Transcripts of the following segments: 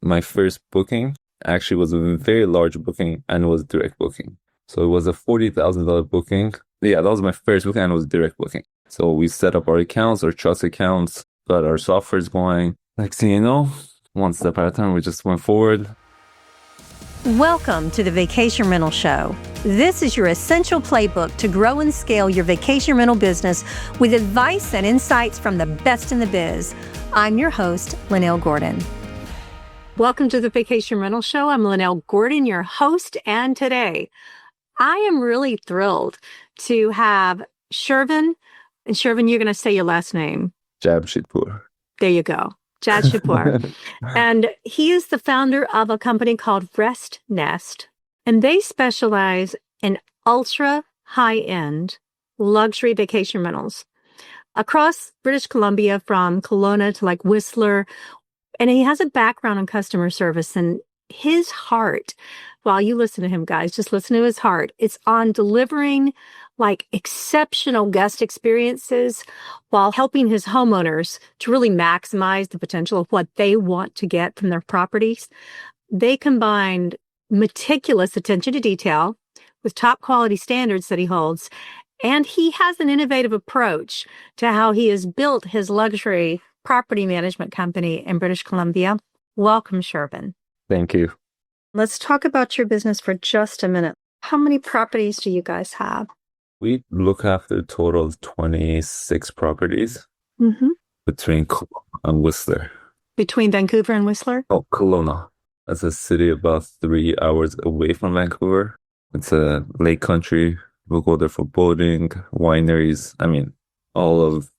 My first booking actually was a very large booking and was direct booking. So it was a $40,000 booking. Yeah, that was my first booking and it was direct booking. So we set up our accounts, our trust accounts, got our softwares going. Next thing you know, one step at a time, we just went forward. Welcome to the Vacation Rental Show. This is your essential playbook to grow and scale your vacation rental business with advice and insights from the best in the biz. I'm your host, Lynell Gordon. Welcome to the Vacation Rental Show. I'm Lynell Gordon, your host, and today I am really thrilled to have Shervin. And Shervin, you're going to say your last name. Jamshidpour. There you go. Jamshidpour. And he is the founder of a company called RestNest, and they specialize in ultra high-end luxury vacation rentals across British Columbia, from Kelowna to like Whistler. And he has a background in customer service, and his heart, while you listen to him, guys, just listen to his heart. It's on delivering like exceptional guest experiences while helping his homeowners to really maximize the potential of what they want to get from their properties. They combined meticulous attention to detail with top quality standards that he holds. And he has an innovative approach to how he has built his luxury property management company in British Columbia. Welcome, Shervin. Thank you. Let's talk about your business for just a minute. How many properties do you guys have? We look after a total of 26 properties between Kelowna and Whistler. Between Vancouver and Whistler? Oh, Kelowna. That's a city about 3 hours away from Vancouver. It's a lake country. We'll go there for boating, wineries. I mean, all of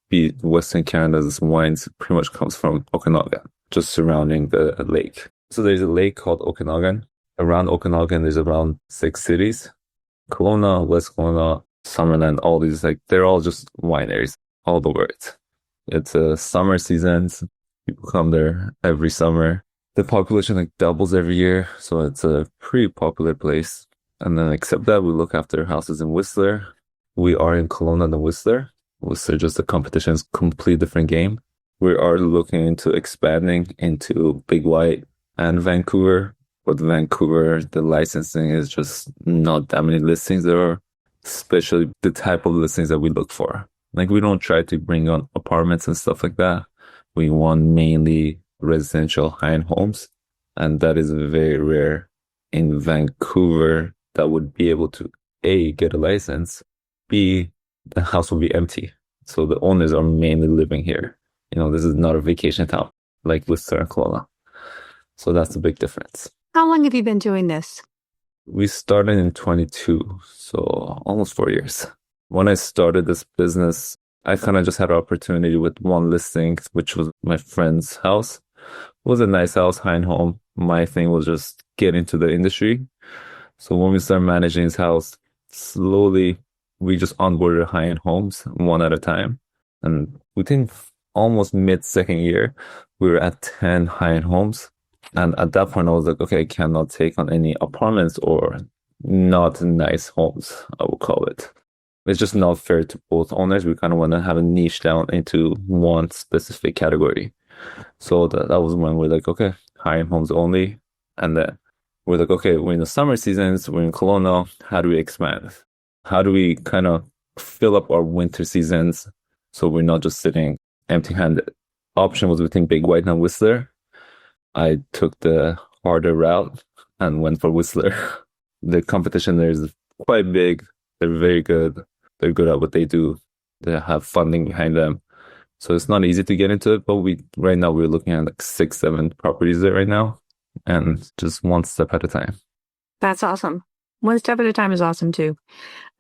Western Canada's wines pretty much comes from Okanagan, just surrounding the lake. So there's a lake called Okanagan. Around Okanagan, there's around 6 cities. Kelowna, West Kelowna, Summerland, all these, like, they're all just wineries all over it. It's summer seasons. People come there every summer. The population like doubles every year. So it's a pretty popular place. And then except that, we look after houses in Whistler. We are in Kelowna and Whistler. Whistler, just the competition is a completely different game. We are looking into expanding into Big White and Vancouver. But Vancouver, the licensing is just not that many listings there are, especially the type of listings that we look for. Like, we don't try to bring on apartments and stuff like that. We want mainly residential high-end homes. And that is very rare in Vancouver that would be able to, A, get a license, B, the house will be empty. So the owners are mainly living here. You know, this is not a vacation town like Whistler and Kelowna. So that's a big difference. How long have you been doing this? We started in 22, so almost 4 years. When I started this business, I kind of just had an opportunity with one listing, which was my friend's house. It was a nice house, high-end home. My thing was just get into the industry. So when we started managing his house, slowly we just onboarded high-end homes one at a time. And within almost mid-second year, we were at 10 high-end homes. And at that point, I was like, okay, I cannot take on any apartments or not nice homes, I would call it. It's just not fair to both owners. We kind of want to have a niche down into one specific category. So that was when we're like, okay, high-end homes only. And then we're like, okay, we're in the summer seasons, we're in Kelowna. How do we expand? How do we kind of fill up our winter seasons so we're not just sitting empty-handed? Option was between Big White and Whistler. I took the harder route and went for Whistler. The competition there is quite big. They're very good. They're good at what they do. They have funding behind them. So it's not easy to get into it. But right now we're looking at like 6, 7 properties there right now. And just one step at a time. That's awesome. One step at a time is awesome too.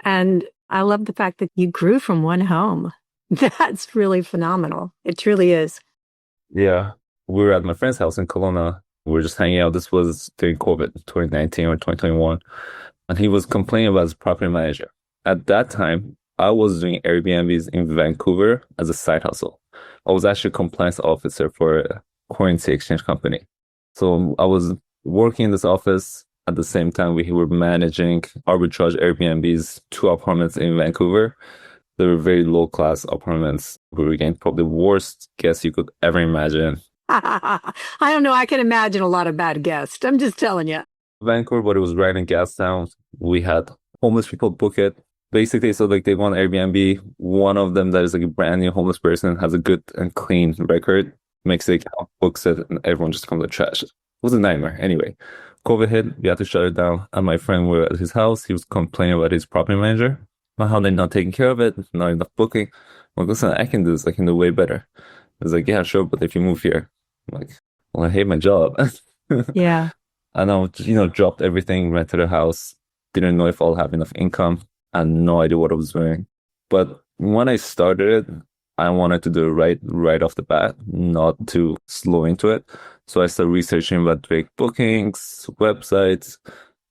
And I love the fact that you grew from one home. That's really phenomenal. It truly is. Yeah. We were at my friend's house in Kelowna. We were just hanging out. This was during COVID, 2019 or 2021. And he was complaining about his property manager. At that time, I was doing Airbnbs in Vancouver as a side hustle. I was actually a compliance officer for a currency exchange company. So I was working in this office. At the same time, we were managing arbitrage Airbnbs, 2 apartments in Vancouver. They were very low-class apartments. We were getting probably the worst guests you could ever imagine. I don't know. I can imagine a lot of bad guests. I'm just telling you. Vancouver, but it was right in Gastown. We had homeless people book it. Basically, so like they go on Airbnb. One of them that is like a brand new homeless person has a good and clean record, makes the account, books it, and everyone just comes to trash it. It was a nightmare. Anyway, COVID hit, we had to shut it down. And my friend were at his house. He was complaining about his property manager, about how they're not taking care of it, not enough booking. I'm like, listen, I can do this. I can do way better. He's like, yeah, sure, but if you move here, I'm like, well, I hate my job. Yeah. And I, dropped everything, rented a house, didn't know if I'll have enough income, and no idea what I was doing. But when I started it, I wanted to do it right off the bat, not to slow into it. So I started researching about direct bookings, websites,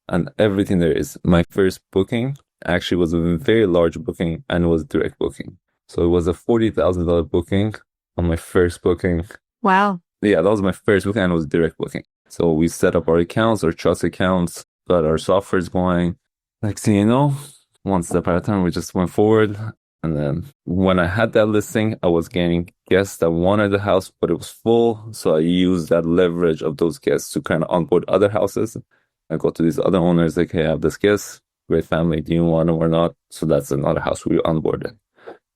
and everything there is. My first booking actually was a very large booking and it was direct booking. So it was a $40,000 booking on my first booking. Wow. Yeah, that was my first booking and it was direct booking. So we set up our accounts, our trust accounts, got our softwares going. Next thing you know, one step at a time, we just went forward. And then when I had that listing, I was getting guests that wanted the house, but it was full. So I used that leverage of those guests to kind of onboard other houses. I go to these other owners, like, hey, I have this guest, great family, do you want them or not? So that's another house we onboarded.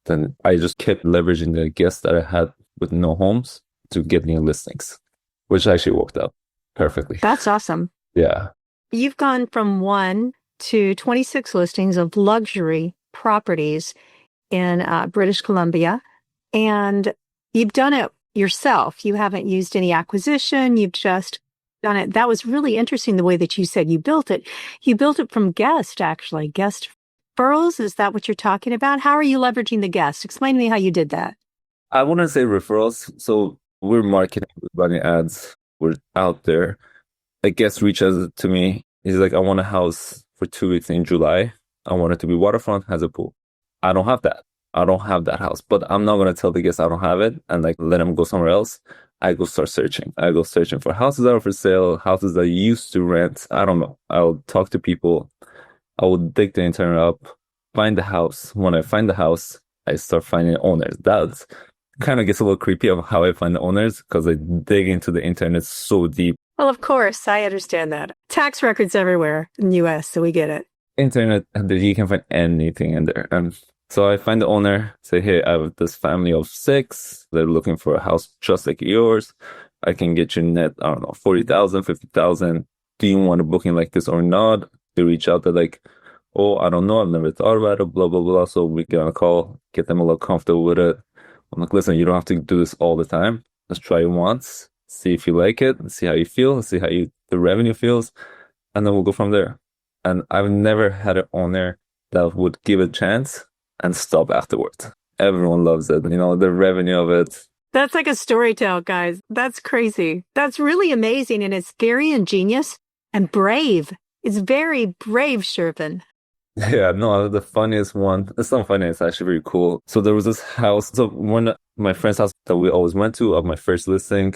Then I just kept leveraging the guests that I had with no homes to get new listings, which actually worked out perfectly. That's awesome. Yeah. You've gone from 1 to 26 listings of luxury properties in British Columbia, and you've done it yourself. You haven't used any acquisition. You've just done it. That was really interesting the way that you said you built it. You built it from guest referrals. Is that what you're talking about? How are you leveraging the guests? Explain to me how you did that. I wouldn't say referrals. So we're marketing, we're running ads, we're out there. A guest reaches to me. He's like, I want a house for 2 weeks in July. I want it to be waterfront, has a pool. I don't have that. I don't have that house, but I'm not going to tell the guest I don't have it and like let him go somewhere else. I go start searching. I go searching for houses that are for sale, houses that used to rent. I don't know. I'll talk to people. I will dig the internet up, find the house. When I find the house, I start finding owners. That kind of gets a little creepy of how I find the owners because I dig into the internet so deep. Well, of course, I understand that. Tax records everywhere in the US, so we get it. Internet, you can find anything in there. So I find the owner, say, hey, I have this family of 6. They're looking for a house just like yours. I can get you net, I don't know, 40,000, 50,000. Do you want a booking like this or not? They reach out, they're like, oh, I don't know. I've never thought about it, blah, blah, blah. So we get on a call, get them a little comfortable with it. I'm like, listen, you don't have to do this all the time. Let's try it once, see if you like it, see how you feel, see how the revenue feels, and then we'll go from there. And I've never had an owner that would give it a chance and stop afterwards. Everyone loves it. The revenue of it. That's like a story tale, guys. That's crazy. That's really amazing. And it's very ingenious and brave. It's very brave, Shervin. Yeah, no, the funniest one. It's not funny. It's actually very cool. So there was this house. So one my friend's house that we always went to of my first listing,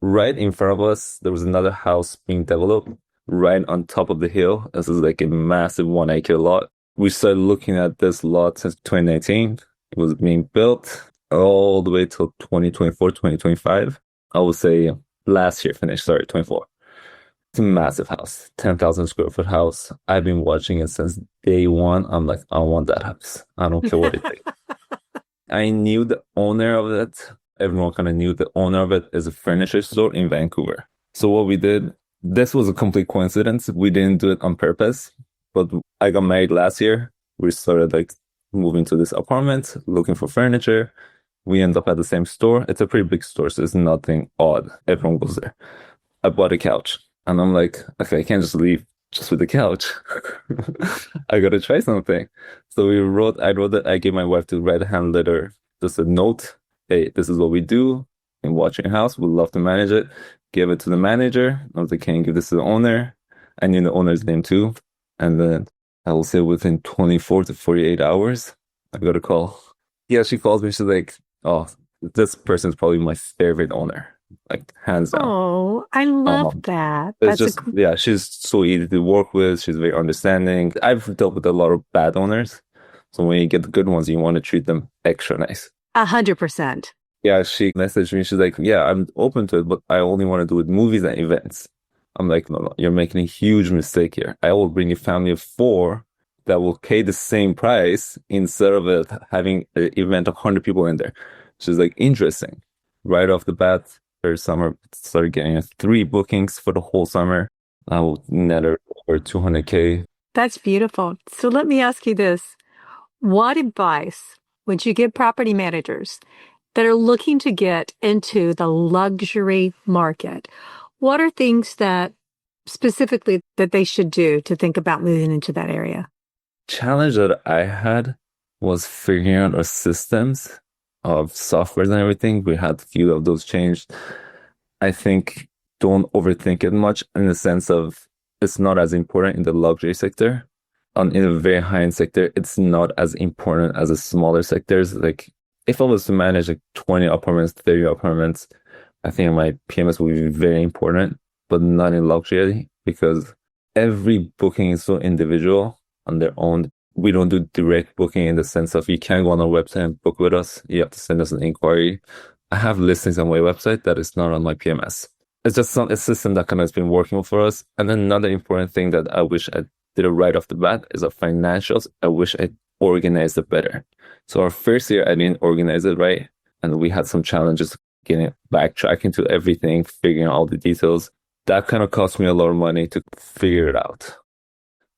right in front of us, there was another house being developed right on top of the hill. This is like a massive 1 acre lot. We started looking at this lot since 2019. It was being built all the way till 2024, 2025. I would say last year finished, 24. It's a massive house, 10,000 square foot house. I've been watching it since day one. I'm like, I want that house. I don't care what it takes. I knew the owner of it. Everyone kind of knew the owner of it is a furniture store in Vancouver. So what we did, this was a complete coincidence. We didn't do it on purpose, but I got married last year. We started like moving to this apartment, looking for furniture. We end up at the same store. It's a pretty big store, so it's nothing odd. Everyone goes there. I bought a couch and I'm like, okay, I can't just leave just with the couch. I got to try something. So I gave my wife to write a hand letter, just a note. Hey, this is what we do in watching house. We'd love to manage it. Give it to the manager. I was like, can you give this to the owner? I knew the owner's name too. And then I will say within 24 to 48 hours, I got a call. Yeah, she calls me. She's like, oh, this person's probably my favorite owner. Like, hands down. Oh, I love that. It's just, yeah, she's so easy to work with. She's very understanding. I've dealt with a lot of bad owners. So when you get the good ones, you want to treat them extra nice. 100%. Yeah, she messaged me. She's like, yeah, I'm open to it, but I only want to do it movies and events. I'm like, no, no, you're making a huge mistake here. I will bring a family of four that will pay the same price instead of it having an event of 100 people in there. She's like, interesting. Right off the bat, first summer, started getting three bookings for the whole summer. I will net her over 200K. That's beautiful. So let me ask you this. What advice would you give property managers that are looking to get into the luxury market? What are things that specifically that they should do to think about moving into that area? Challenge that I had was figuring out our systems of softwares and everything. We had a few of those changed. I think don't overthink it much in the sense of it's not as important in the luxury sector. In a very high-end sector, it's not as important as the smaller sectors. Like if I was to manage like 20 apartments, 30 apartments, I think my PMS would be very important, but not in luxury because every booking is so individual on their own. We don't do direct booking in the sense of you can't go on our website and book with us. You have to send us an inquiry. I have listings on my website that is not on my PMS. It's just a system that kind of has been working for us. And then another important thing that I wish I did it right off the bat is our financials. I wish I organized it better. So our first year, I didn't organize it right. And we had some challenges getting backtracking to everything, figuring out all the details. That kind of cost me a lot of money to figure it out.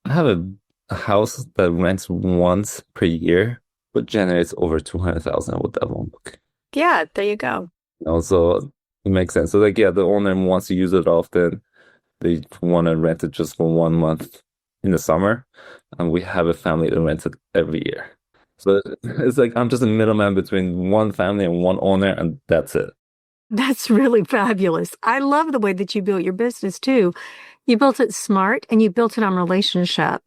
I have a house that rents once per year, but generates over 200,000 with that one book. Yeah, there you go. Also, it makes sense. So like, yeah, the owner wants to use it often. They want to rent it just for 1 month in the summer. And we have a family that rents it every year. So it's like I'm just a middleman between one family and one owner, and that's it. That's really fabulous. I love the way that you built your business too. You built it smart and you built it on relationship.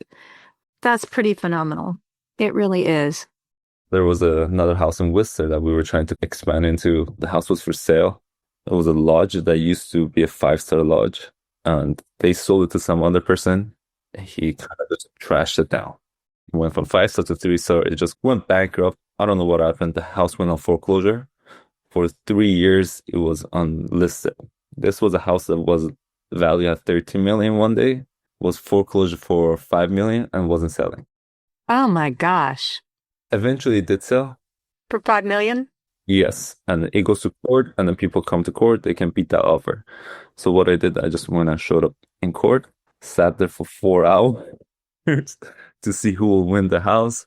That's pretty phenomenal. It really is. There was another house in Worcester that we were trying to expand into. The house was for sale. It was a lodge that used to be a five-star lodge, and they sold it to some other person. He kind of just trashed it down. It went from five-star to three-star. It just went bankrupt. I don't know what happened. The house went on foreclosure. For 3 years, it was unlisted. This was a house that was valued at 13 million one day, was foreclosure for 5 million and wasn't selling. Oh my gosh. Eventually it did sell. For 5 million? Yes. And it goes to court and then people come to court, they can beat that offer. So what I did, I just went and showed up in court, sat there for 4 hours to see who will win the house.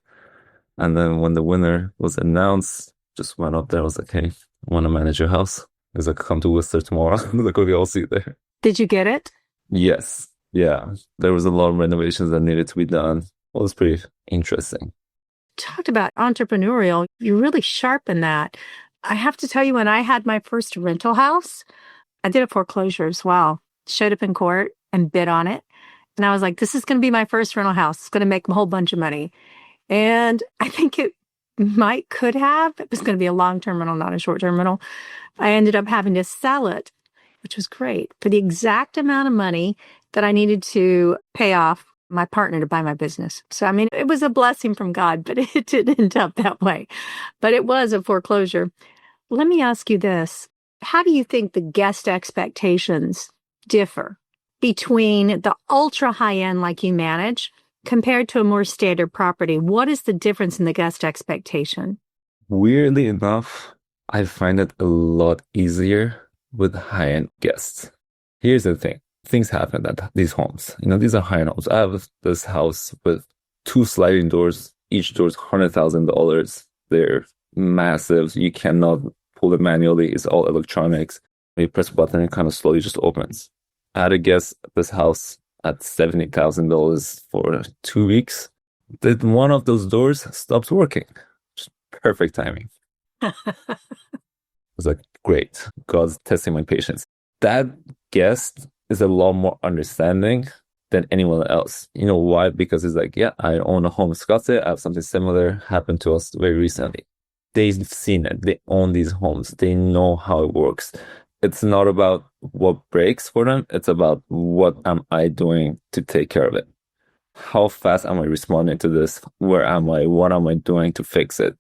And then when the winner was announced, just went up there. I was like, hey, I want to manage your house. He's like, come to Worcester tomorrow. I was like, okay, I'll see you there. Did you get it? Yes. Yeah. There was a lot of renovations that needed to be done. It was pretty interesting. Talked about entrepreneurial. You really sharpen that. I have to tell you, when I had my first rental house, I did a foreclosure as well. Showed up in court and bid on it. And I was like, this is going to be my first rental house. It's going to make a whole bunch of money. And I think it could have. It was going to be a long-term rental, not a short-term rental. I ended up having to sell it, which was great, for the exact amount of money that I needed to pay off my partner to buy my business. So, I mean, it was a blessing from God, but it didn't end up that way. But it was a foreclosure. Let me ask you this. How do you think the guest expectations differ between the ultra high-end like you manage compared to a more standard property? What is the difference in the guest expectation? Weirdly enough, I find it a lot easier with high-end guests. Here's the thing. Things happen at these homes. These are high-end homes. I have this house with 2 sliding doors. Each door is $100,000. They're massive. You cannot pull it manually. It's all electronics. You press a button and it kind of slowly just opens. I had a guest at this house at $70,000 for 2 weeks. Then one of those doors stops working. Just perfect timing. I was like, great. God's testing my patience. That guest is a lot more understanding than anyone else. You know why? Because it's like, yeah, I own a home in Scottsdale. I have something similar happen to us very recently. They've seen it. They own these homes. They know how it works. It's not about what breaks for them. It's about what am I doing to take care of it? How fast am I responding to this? Where am I? What am I doing to fix it?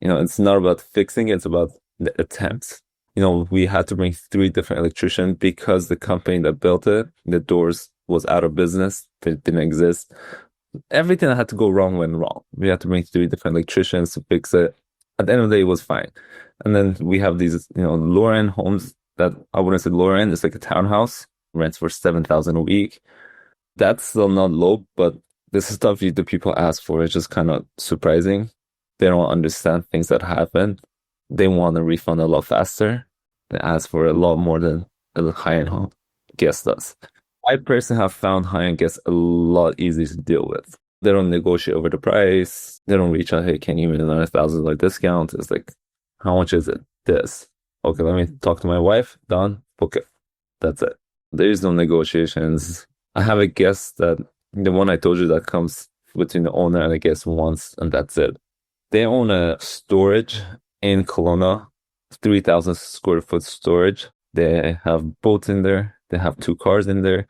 It's not about fixing it. It's about the attempts. We had to bring 3 different electricians because the company that built it, the doors was out of business. They didn't exist. Everything that had to go wrong went wrong. We had to bring 3 different electricians to fix it. At the end of the day, it was fine. And then we have these, lower end homes that I wouldn't say lower end. It's like a townhouse, rents for $7,000 a week. That's still not low, but this is stuff the people ask for. It's just kind of surprising. They don't understand things that happen. They want a refund a lot faster. They ask for a lot more than a high-end home guest does. I personally have found high-end guests a lot easier to deal with. They don't negotiate over the price. They don't reach out, hey, can you give me another $1,000 discount? It's like, how much is it? This. Okay, let me talk to my wife. Done. Okay. That's it. There is no negotiations. I have a guest that, the one I told you that comes between the owner and the guest once, and that's it. They own a storage in Kelowna, 3,000 square foot storage. They have boats in there. They have 2 cars in there.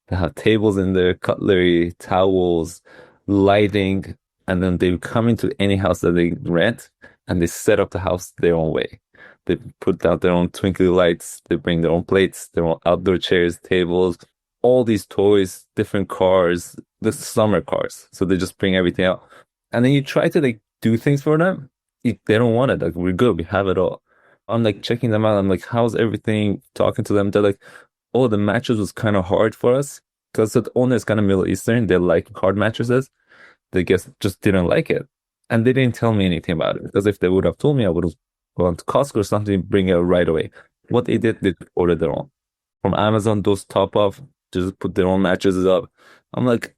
They have tables in there, cutlery, towels, lighting. And then they come into any house that they rent and they set up the house their own way. They put out their own twinkly lights. They bring their own plates, their own outdoor chairs, tables, all these toys, different cars, the summer cars. So they just bring everything out. And then you try to do things for them. They don't want it. We're good. We have it all. I'm checking them out. I'm how's everything? Talking to them. They're like, oh, the mattress was kind of hard for us because the owner is kind of Middle Eastern. They like hard mattresses. They just didn't like it. And they didn't tell me anything about it because if they would have told me, I would have gone to Costco or something, bring it right away. What they did, they ordered their own. From Amazon, those top off, just put their own mattresses up. I'm like,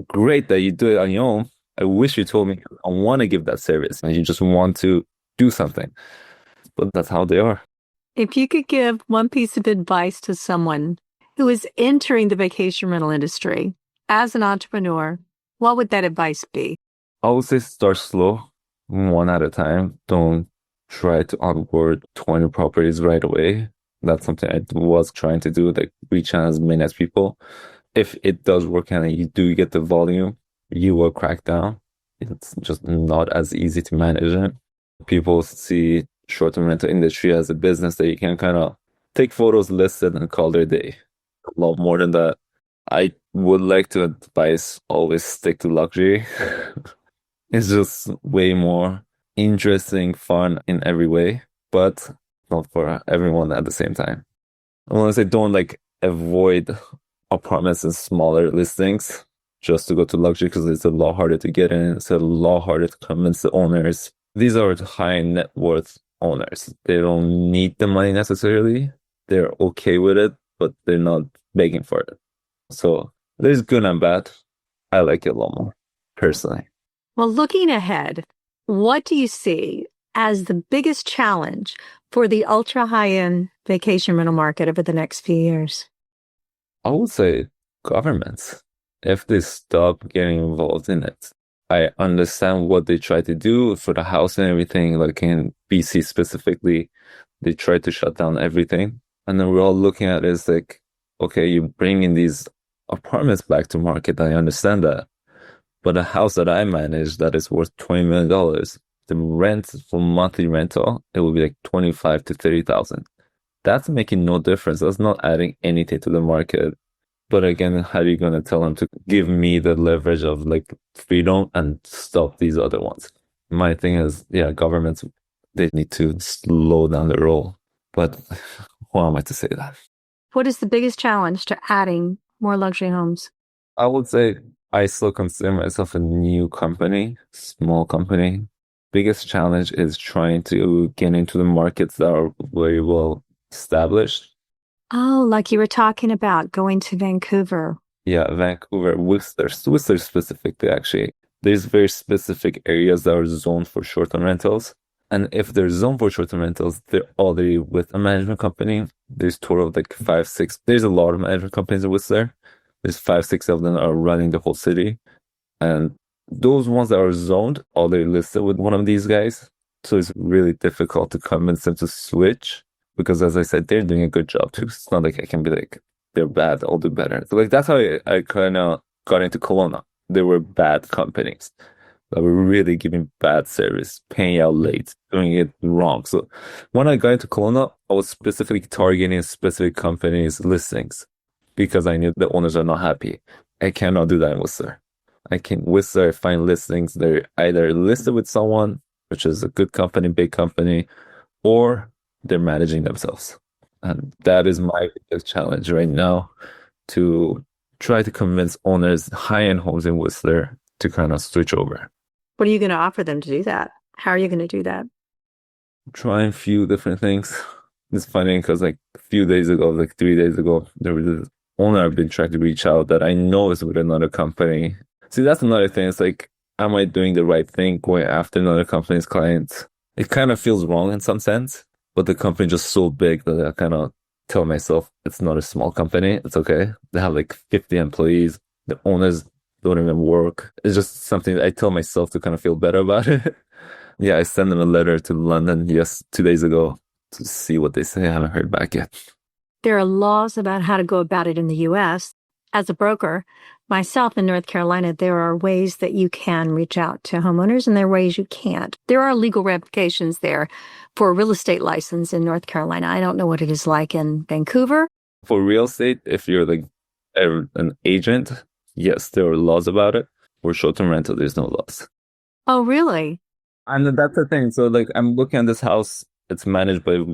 great that you do it on your own. I wish you told me. I want to give that service. And you just want to do something. But that's how they are. If you could give one piece of advice to someone who is entering the vacation rental industry as an entrepreneur, what would that advice be? I would say start slow, one at a time. Don't try to onboard 20 properties right away. That's something I was trying to do, reach out as many as people. If it does work and you do get the volume, you will crack down. It's just not as easy to manage it. People see short-term rental industry as a business that you can kind of take photos, list it, and call their day. A lot more than that. I would like to advise always stick to luxury. It's just way more interesting, fun in every way, but not for everyone at the same time. I want to say don't avoid apartments and smaller listings just to go to luxury because it's a lot harder to get in. It's a lot harder to convince the owners. These are high net worth owners. They don't need the money necessarily. They're okay with it, but they're not begging for it. So there's good and bad. I like it a lot more, personally. Well, looking ahead, what do you see as the biggest challenge for the ultra high-end vacation rental market over the next few years? I would say governments. If they stop getting involved in it. I understand what they try to do for the house and everything, in BC specifically, they try to shut down everything. And then we're all looking at it as okay, you bring in these apartments back to market. I understand that. But a house that I manage that is worth $20 million, the rent for monthly rental, it will be $25,000 to $30,000. That's making no difference. That's not adding anything to the market. But again, how are you going to tell them to give me the leverage of freedom and stop these other ones? My thing is, governments, they need to slow down the roll. But who am I to say that? What is the biggest challenge to adding more luxury homes? I would say I still consider myself a new company, small company. Biggest challenge is trying to get into the markets that are very well established. Oh, like you were talking about going to Vancouver. Yeah, Vancouver, Whistler specifically, actually. There's very specific areas that are zoned for short-term rentals. And if they're zoned for short-term rentals, they're already with a management company. There's total of 5, 6. There's a lot of management companies in Whistler. There's 5, 6 of them are running the whole city. And those ones that are zoned, all they're listed with one of these guys. So it's really difficult to convince them to switch. Because as I said, they're doing a good job too. It's not I can be they're bad, I'll do better. So that's how I kind of got into Kelowna. They were bad companies. that were really giving bad service, paying out late, doing it wrong. So when I got into Kelowna, I was specifically targeting specific companies' listings because I knew the owners are not happy. I cannot do that in Whistler. I can Whistler find listings. They're either listed with someone, which is a good company, big company, or they're managing themselves. And that is my biggest challenge right now to try to convince owners, high-end homes in Whistler to kind of switch over. What are you going to offer them to do that? How are you going to do that? Trying a few different things. It's funny because like a few days ago, like 3 days ago, there was this owner I've been trying to reach out that I know is with another company. See, that's another thing. It's like, am I doing the right thing going after another company's clients? It kind of feels wrong in some sense, but the company just so big that I kind of tell myself it's not a small company. It's okay. They have like 50 employees. The owners don't even work. It's just something that I tell myself to kind of feel better about it. Yeah, I sent them a letter to London, 2 days ago to see what they say. I haven't heard back yet. There are laws about how to go about it in the U.S. As a broker, myself in North Carolina, there are ways that you can reach out to homeowners and there are ways you can't. There are legal ramifications there for a real estate license in North Carolina. I don't know what it is like in Vancouver. For real estate, if you're like an agent, yes, there are laws about it. For short-term rental, there's no laws. Oh, really? And that's the thing. So like I'm looking at this house, it's managed by a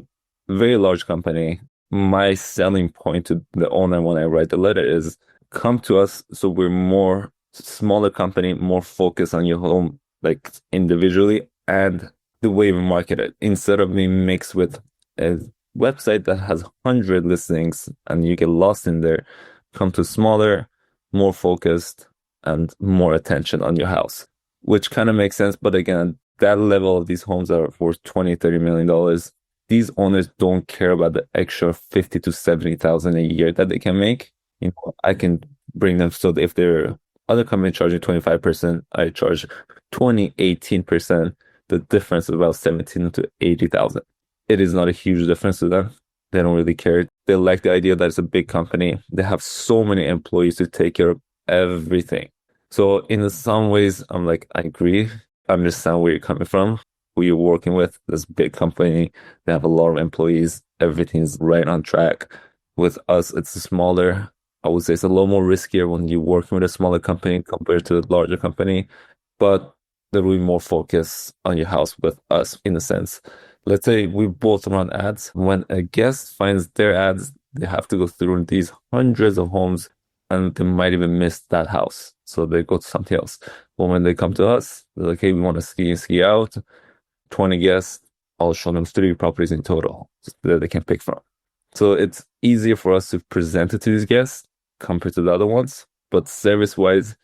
very large company. My selling point to the owner when I write the letter is come to us so we're more smaller company, more focused on your home, like individually and the way we market it. Instead of being mixed with a website that has 100 listings and you get lost in there, come to smaller, more focused and more attention on your house, which kind of makes sense. But again, that level of these homes are worth $20-30 million. These owners don't care about the extra 50 to 70,000 a year that they can make. You know, I can bring them so that if they're other company charging 25%, I charge 18%. The difference is about 17 to 80,000. It is not a huge difference to them. They don't really care. They like the idea that it's a big company. They have so many employees to take care of everything. So in some ways, I'm like, I agree. I understand where you're coming from, who you're working with. This big company, they have a lot of employees. Everything's right on track. With us, it's smaller. I would say it's a little more riskier when you're working with a smaller company compared to a larger company, but there will be more focus on your house with us in a sense. Let's say we both run ads. When a guest finds their ads, they have to go through these hundreds of homes and they might even miss that house. So they go to something else. But when they come to us, they're like, hey, we want to ski out. 20 guests, I'll show them 3 properties in total that they can pick from. So it's easier for us to present it to these guests compared to the other ones. But service-wise,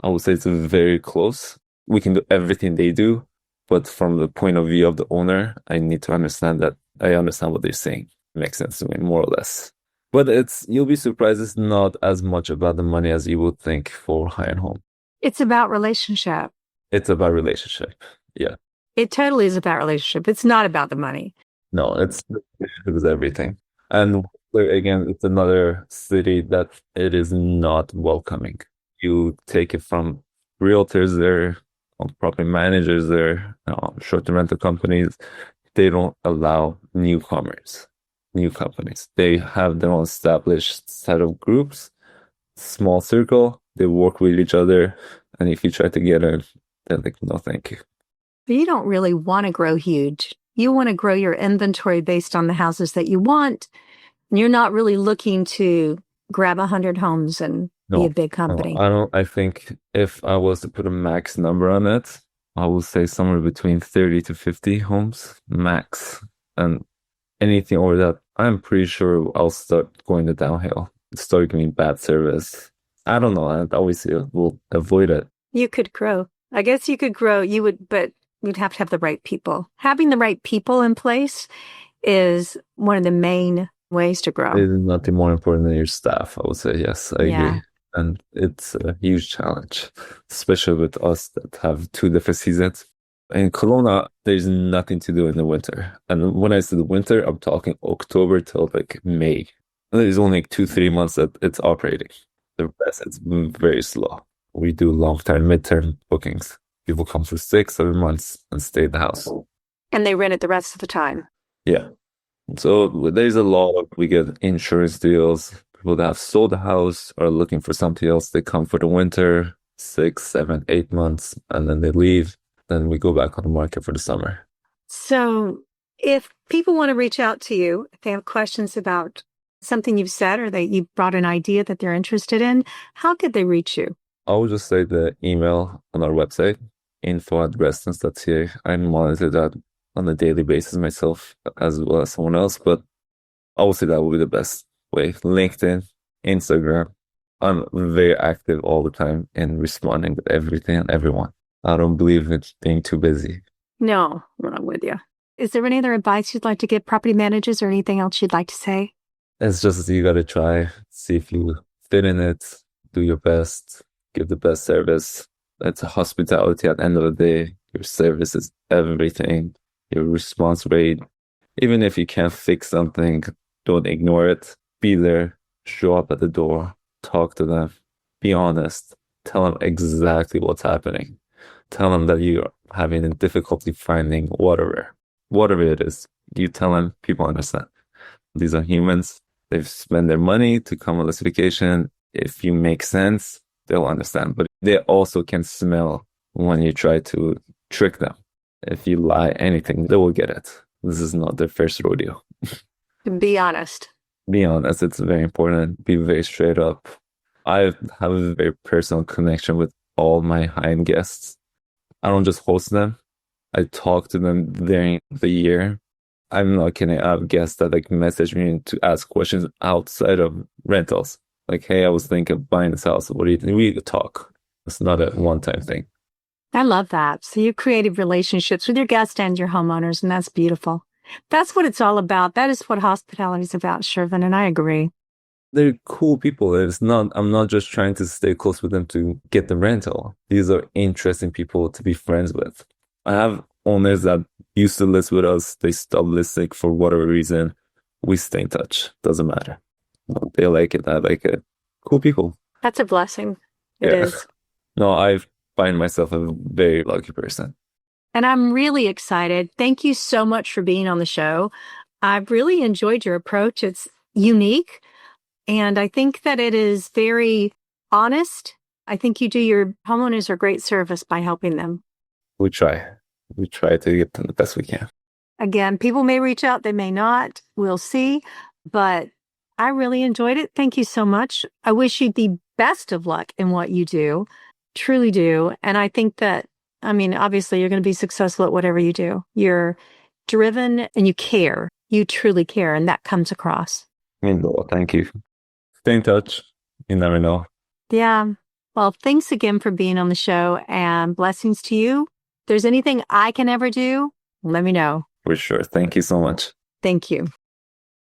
I would say it's very close. We can do everything they do. But from the point of view of the owner, I need to understand that I understand what they're saying. It makes sense to me, more or less. But you'll be surprised, it's not as much about the money as you would think for high-end home. It's about relationship. It's about relationship. Yeah. It totally is about relationship. It's not about the money. No, it was everything. And again, it's another city that it is not welcoming. You take it from realtors there, property managers there, short-term rental companies. They don't allow newcomers, new companies. They have their own established set of groups, small circle. They work with each other. And if you try to get in, they're like, no, thank you. But you don't really want to grow huge. You want to grow your inventory based on the houses that you want. You're not really looking to grab 100 homes and be a big company. I think if I was to put a max number on it, I would say somewhere between 30 to 50 homes max. And anything over that, I'm pretty sure I'll start going the downhill, start giving bad service. I don't know. I always will avoid it. You could grow. I guess you could grow. You would, but you'd have to have the right people. Having the right people in place is one of the main ways to grow. It is nothing more important than your staff, I would say. Yes, I agree. And it's a huge challenge, especially with us that have 2 different seasons. In Kelowna, there's nothing to do in the winter. And when I say the winter, I'm talking October till like May. There's only 2-3 months that it's operating. The rest, it's very slow. We do long-term, mid-term bookings. People come for 6, 7 months and stay in the house. And they rent it the rest of the time. Yeah. So there's a lot of, we get insurance deals. People that have sold the house are looking for something else. They come for the winter, 6, 7, 8 months, and then they leave. Then we go back on the market for the summer. So if people want to reach out to you, if they have questions about something you've said or that you brought an idea that they're interested in, how could they reach you? I would just say the email on our website, info@restnest.ca. I monitor that on a daily basis myself as well as someone else, but I would say that would be the best way. LinkedIn, Instagram. I'm very active all the time in responding with everything and everyone. I don't believe in being too busy. No, I'm with you. Is there any other advice you'd like to give property managers or anything else you'd like to say? It's just you got to try, see if you fit in it, do your best, give the best service. It's a hospitality at the end of the day. Your service is everything. Your response rate, even if you can't fix something, don't ignore it. Be there, show up at the door, talk to them, be honest, tell them exactly what's happening. Tell them that you're having a difficulty finding whatever it is. You tell them, people understand. These are humans. They've spent their money to come on this vacation. If you make sense, they'll understand. But they also can smell when you try to trick them. If you lie anything, they will get it. This is not their first rodeo. Be honest. Be honest. It's very important. Be very straight up. I have a very personal connection with all my high-end guests. I don't just host them. I talk to them during the year. I'm not kidding. I have guests that like message me to ask questions outside of rentals. Like, hey, I was thinking of buying this house. What do you think? We talk. It's not a one-time thing. I love that. So you created relationships with your guests and your homeowners, and that's beautiful. That's what it's all about. That is what hospitality is about, Shervin, and I agree. They're cool people. I'm not just trying to stay close with them to get the rental. These are interesting people to be friends with. I have owners that used to list with us. They stopped listing for whatever reason. We stay in touch. Doesn't matter. They like it. I like it. Cool people. That's a blessing. It is. No, I find myself a very lucky person. And I'm really excited. Thank you so much for being on the show. I've really enjoyed your approach. It's unique. And I think that it is very honest. I think you do your homeowners a great service by helping them. We try. We try to get them the best we can. Again, people may reach out, they may not. We'll see. But I really enjoyed it. Thank you so much. I wish you the best of luck in what you do. Truly do. And I think that, obviously you're going to be successful at whatever you do. You're driven and you care. You truly care. And that comes across. Thank you. Stay in touch. You never know. Yeah. Well, thanks again for being on the show and blessings to you. If there's anything I can ever do, let me know. For sure. Thank you so much. Thank you.